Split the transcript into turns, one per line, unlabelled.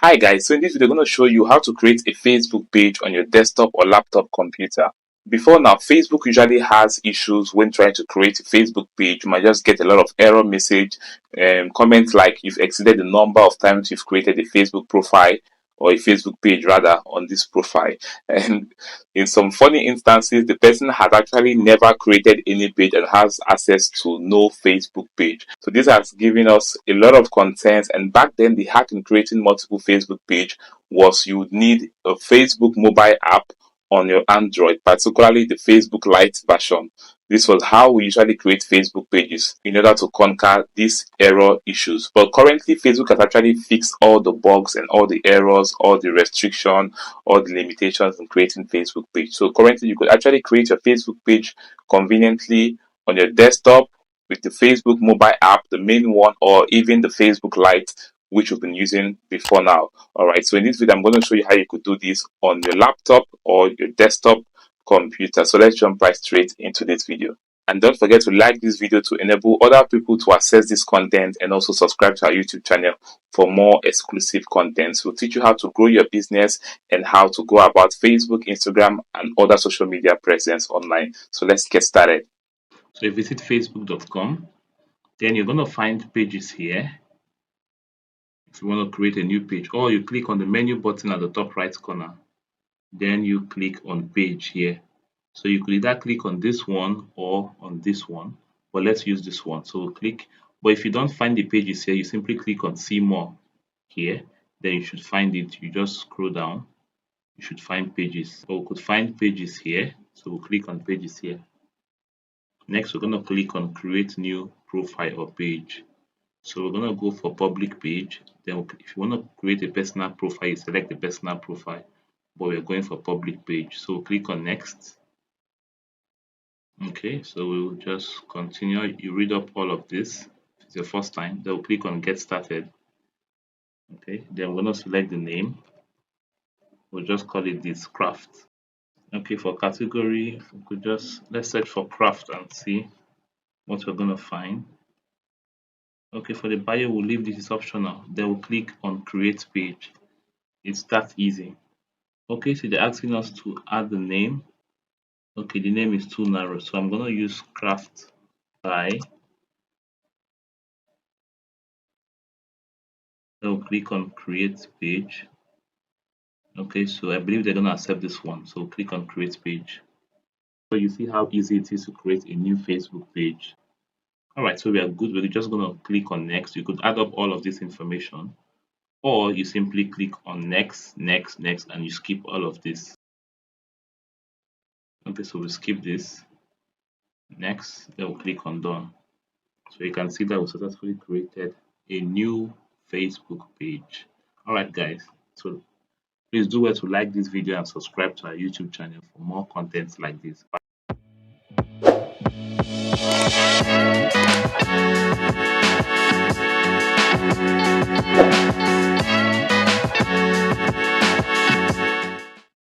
Hi guys, so in this video I'm going to show you how to create a Facebook page on your desktop or laptop computer. Before now, Facebook usually has issues when trying to create a Facebook page. You might just get a lot of error message, comments like you've exceeded the number of times you've created a Facebook profile or a Facebook page rather on this profile. And in some funny instances, the person has actually never created any page and has access to no Facebook page. So this has given us a lot of concerns. And back then, the hack in creating multiple Facebook page was you would need a Facebook mobile app on your Android, particularly the Facebook Lite version. This was how we usually create Facebook pages in order to conquer these error issues. But currently, Facebook has actually fixed all the bugs and all the errors, all the restriction, all the limitations in creating Facebook page. So currently, you could actually create your Facebook page conveniently on your desktop with the Facebook mobile app, the main one, or even the Facebook Lite, which we've been using before now. Alright, so in this video, I'm going to show you how you could do this on your laptop or your desktop computer. So let's jump right straight into this video. And don't forget to like this video to enable other people to access this content, and also subscribe to our YouTube channel for more exclusive content. So we'll teach you how to grow your business and how to go about Facebook, Instagram, and other social media presence online. So let's get started. So you visit facebook.com, then you're going to find pages here. If you want to create a new page, or you click on the menu button at the top right corner, then you click on page here. So you could either click on this one or on this one, but let's use this one. So we'll click, but if you don't find the pages here, you simply click on see more here, then you should find it. You just scroll down, you should find pages. So we could find pages here, so we'll click on pages here. Next, we're going to click on create new profile or page. So we're going to go for public page. Then if you want to create a personal profile, you select the personal profile, but we're going for public page. So we'll click on next. Okay, so we'll just continue. You read up all of this. If it's your first time, then we'll click on get started. Okay, then we're going to select the name. We'll just call it this craft. Okay, for category, we could just let's search for craft and see what we're going to find. Okay, for the bio, we'll leave this is optional. Then we'll click on create page. It's that easy. Okay, so they're asking us to add the name. Okay, the name is too narrow, so I'm going to use craft by. Then we'll click on create page. Okay, so I believe they're going to accept this one. So click on create page. So you see how easy it is to create a new Facebook page. Alright, so we are good. We're just going to click on next. You could add up all of this information, or you simply click on next, next, next, and you skip all of this. Okay, so we'll skip this. Next, then we'll click on done. So you can see that we successfully created a new Facebook page. Alright guys, so please do well to like this video and subscribe to our YouTube channel for more content like this. Bye.